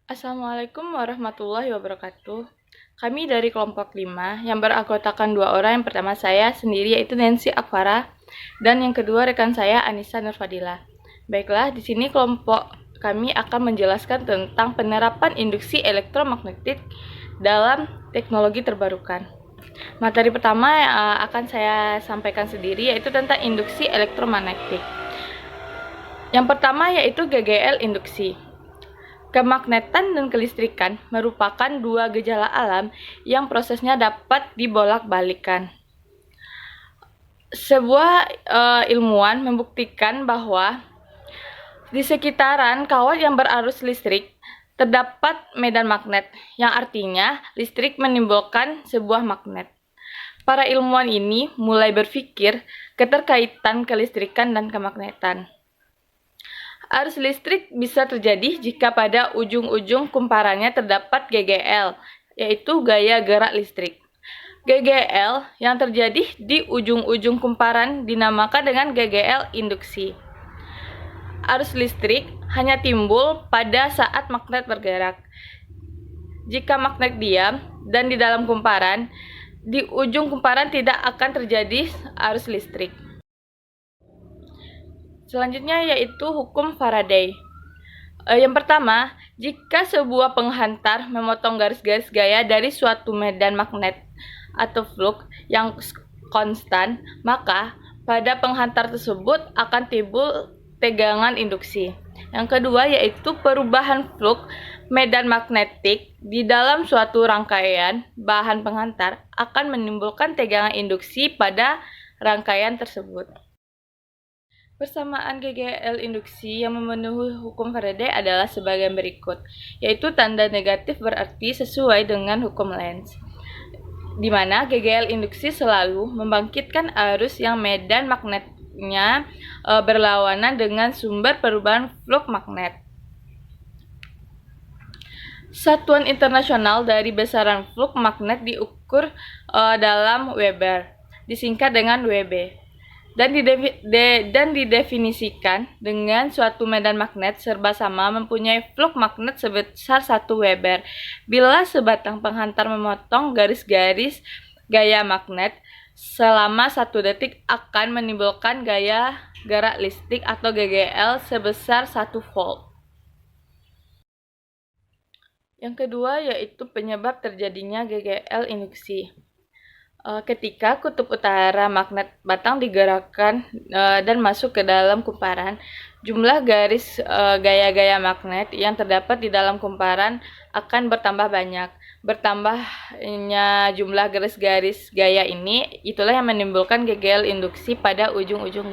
Assalamualaikum warahmatullahi wabarakatuh. Kami dari kelompok 5 yang beranggotakan dua orang. Yang pertama saya sendiri yaitu Nancy Akfara dan yang kedua rekan saya Anissa Nurfadila. Baiklah, di sini kelompok kami akan menjelaskan tentang penerapan induksi elektromagnetik dalam teknologi terbarukan. Materi pertama yang akan saya sampaikan sendiri yaitu tentang induksi elektromagnetik. Yang pertama yaitu GGL induksi. Kemagnetan dan kelistrikan merupakan dua gejala alam yang prosesnya dapat dibolak-balikan. Sebuah ilmuwan membuktikan bahwa di sekitaran kawat yang berarus listrik terdapat medan magnet, yang artinya listrik menimbulkan sebuah magnet. Para ilmuwan ini mulai berpikir keterkaitan kelistrikan dan kemagnetan. Arus listrik bisa terjadi jika pada ujung-ujung kumparannya terdapat GGL, yaitu gaya gerak listrik. GGL yang terjadi di ujung-ujung kumparan dinamakan dengan GGL induksi. Arus listrik hanya timbul pada saat magnet bergerak. Jika magnet diam dan di dalam kumparan, di ujung kumparan tidak akan terjadi arus listrik. Selanjutnya yaitu hukum Faraday. Yang pertama, jika sebuah penghantar memotong garis-garis gaya dari suatu medan magnet atau flux yang konstan, maka pada penghantar tersebut akan timbul tegangan induksi. Yang kedua yaitu perubahan flux medan magnetik di dalam suatu rangkaian bahan penghantar akan menimbulkan tegangan induksi pada rangkaian tersebut. Persamaan GGL induksi yang memenuhi hukum Faraday adalah sebagai berikut, yaitu tanda negatif berarti sesuai dengan hukum Lenz, di mana GGL induksi selalu membangkitkan arus yang medan magnetnya berlawanan dengan sumber perubahan flux magnet. Satuan internasional dari besaran flux magnet diukur dalam Weber, disingkat dengan WB. Dan didefinisikan dengan suatu medan magnet serba sama mempunyai flux magnet sebesar 1 Weber. Bila sebatang penghantar memotong garis-garis gaya magnet selama 1 detik akan menimbulkan gaya gerak listrik atau GGL sebesar 1 volt. Yang kedua yaitu penyebab terjadinya GGL induksi. Ketika kutub utara magnet batang digerakkan dan masuk ke dalam kumparan, jumlah garis gaya-gaya magnet yang terdapat di dalam kumparan akan bertambah banyak. Bertambahnya jumlah garis-garis gaya ini, itulah yang menimbulkan GGL induksi pada ujung-ujung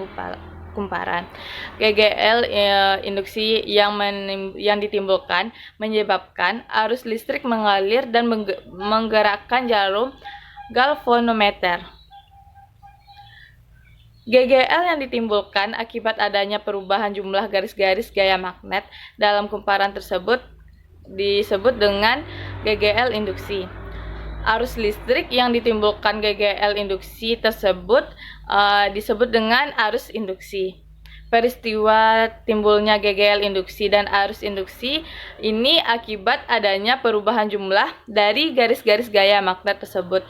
kumparan. GGL induksi yang ditimbulkan menyebabkan arus listrik mengalir dan menggerakkan jarum galvanometer. GGL yang ditimbulkan akibat adanya perubahan jumlah garis-garis gaya magnet dalam kumparan tersebut disebut dengan GGL induksi. Arus listrik yang ditimbulkan GGL induksi tersebut disebut dengan arus induksi. Peristiwa timbulnya GGL induksi dan arus induksi ini akibat adanya perubahan jumlah dari garis-garis gaya magnet tersebut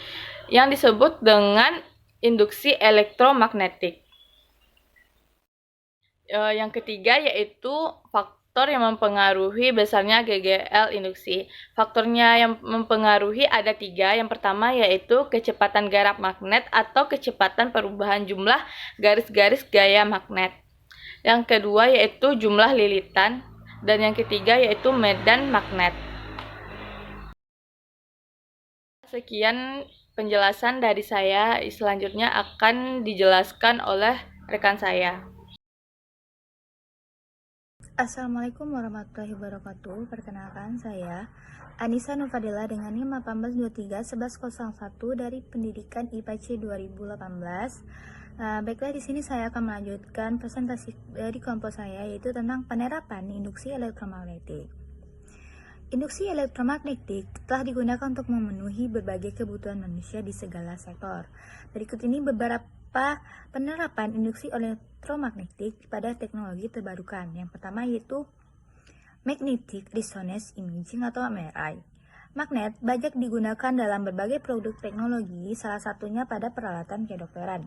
yang disebut dengan induksi elektromagnetik. Yang ketiga yaitu faktor yang mempengaruhi besarnya GGL induksi. Faktornya yang mempengaruhi ada 3. Yang pertama yaitu kecepatan gerak magnet atau kecepatan perubahan jumlah garis-garis gaya magnet. Yang kedua yaitu jumlah lilitan, dan yang ketiga yaitu medan magnet. Sekian penjelasan dari saya, selanjutnya akan dijelaskan oleh rekan saya. Assalamualaikum warahmatullahi wabarakatuh. Perkenalkan saya Anissa Nurfadila dengan NIM 18231101 dari Pendidikan IPC 2018. Baiklah, di sini saya akan melanjutkan presentasi dari kelompok saya, yaitu tentang penerapan induksi elektromagnetik. Induksi elektromagnetik telah digunakan untuk memenuhi berbagai kebutuhan manusia di segala sektor. Berikut ini beberapa penerapan induksi elektromagnetik pada teknologi terbarukan. Yang pertama yaitu Magnetic Resonance Imaging atau MRI. Magnet banyak digunakan dalam berbagai produk teknologi, salah satunya pada peralatan kedokteran.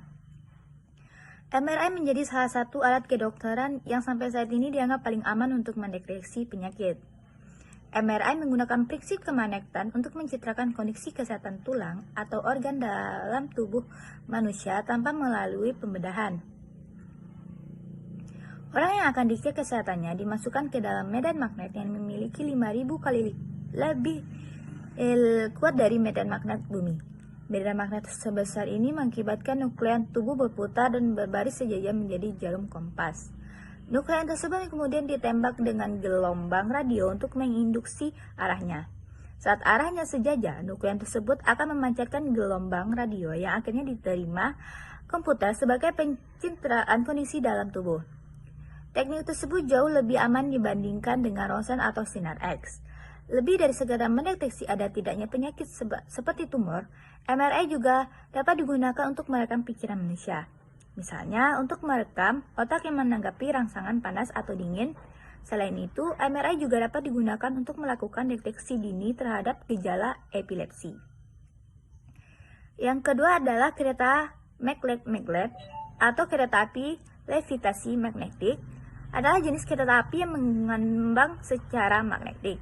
MRI menjadi salah satu alat kedokteran yang sampai saat ini dianggap paling aman untuk mendeteksi penyakit. MRI menggunakan prinsip kemagnetan untuk mencitrakan kondisi kesehatan tulang atau organ dalam tubuh manusia tanpa melalui pembedahan. Orang yang akan dicek kesehatannya dimasukkan ke dalam medan magnet yang memiliki 5.000 kali lebih kuat dari medan magnet bumi. Medan magnet sebesar ini mengakibatkan nukleon tubuh berputar dan berbaris sejajar menjadi jarum kompas. Nukleon tersebut kemudian ditembak dengan gelombang radio untuk menginduksi arahnya. Saat arahnya sejajar, nukleon tersebut akan memancarkan gelombang radio yang akhirnya diterima komputer sebagai pencitraan kondisi dalam tubuh. Teknik tersebut jauh lebih aman dibandingkan dengan ronsen atau sinar X. Lebih dari sekedar mendeteksi ada tidaknya penyakit seperti tumor, MRI juga dapat digunakan untuk merekam pikiran manusia. Misalnya, untuk merekam otak yang menanggapi rangsangan panas atau dingin. Selain itu, MRI juga dapat digunakan untuk melakukan deteksi dini terhadap gejala epilepsi. Yang kedua adalah kereta maglev atau kereta api levitasi magnetik. Adalah jenis kereta api yang mengembang secara magnetik.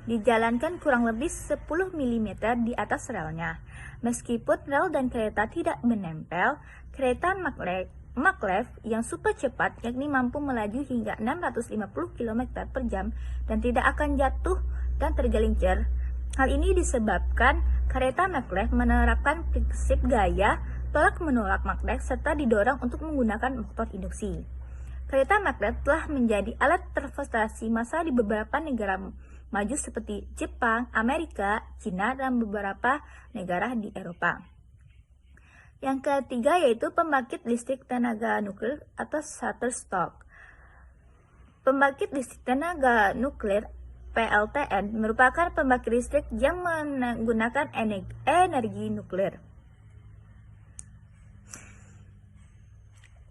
Dijalankan kurang lebih 10 mm di atas relnya. Meskipun rel dan kereta tidak menempel, kereta maglev yang super cepat yakni mampu melaju hingga 650 km per jam dan tidak akan jatuh dan tergelincir. Hal ini disebabkan kereta maglev menerapkan prinsip gaya tolak-menolak magnet serta didorong untuk menggunakan motor induksi. Kereta magnet telah menjadi alat transportasi massal di beberapa negara maju seperti Jepang, Amerika, Cina, dan beberapa negara di Eropa. Yang ketiga yaitu pembangkit listrik tenaga nuklir atau Shutterstock. Pembangkit listrik tenaga nuklir PLTN merupakan pembangkit listrik yang menggunakan energi nuklir.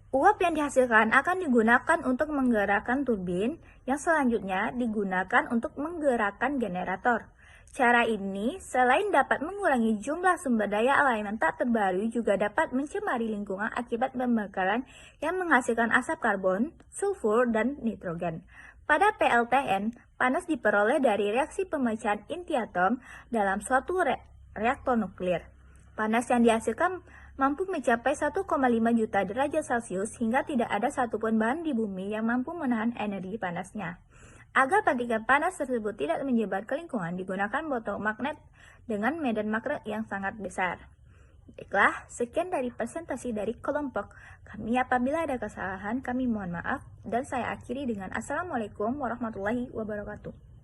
Uap yang dihasilkan akan digunakan untuk menggerakkan turbin, yang selanjutnya digunakan untuk menggerakkan generator. Cara ini, selain dapat mengurangi jumlah sumber daya alam yang tak terbaru, juga dapat mencemari lingkungan akibat pembakaran yang menghasilkan asap karbon, sulfur, dan nitrogen. Pada PLTN, panas diperoleh dari reaksi pemecahan inti atom dalam suatu reaktor nuklir. Panas yang dihasilkan mampu mencapai 1,5 juta derajat Celcius hingga tidak ada satupun bahan di bumi yang mampu menahan energi panasnya. Agar partikel panas tersebut tidak menyebar ke lingkungan, digunakan botol magnet dengan medan magnet yang sangat besar. Baiklah, sekian dari presentasi dari kelompok kami. Apabila ada kesalahan, kami mohon maaf. Dan saya akhiri dengan Assalamualaikum warahmatullahi wabarakatuh.